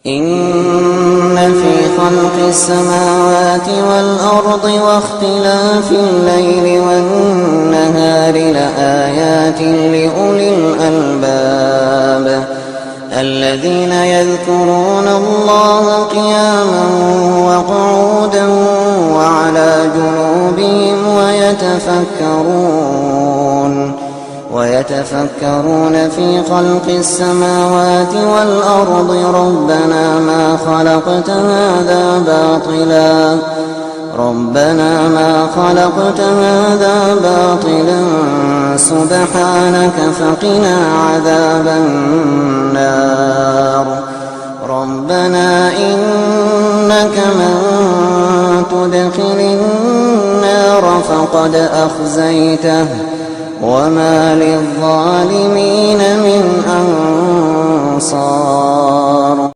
إن في خلق السماوات والأرض واختلاف الليل والنهار لآيات لأولي الألباب الذين يذكرون الله قياما وقعودا وعلى جنوبهم ويتفكرون في خلق السماوات والأرض ربنا ما خلقت هذا باطلا سبحانك فقنا عذاب النار ربنا إنك من تدخل النار فقد أخزيته وما للظالمين من أنصار.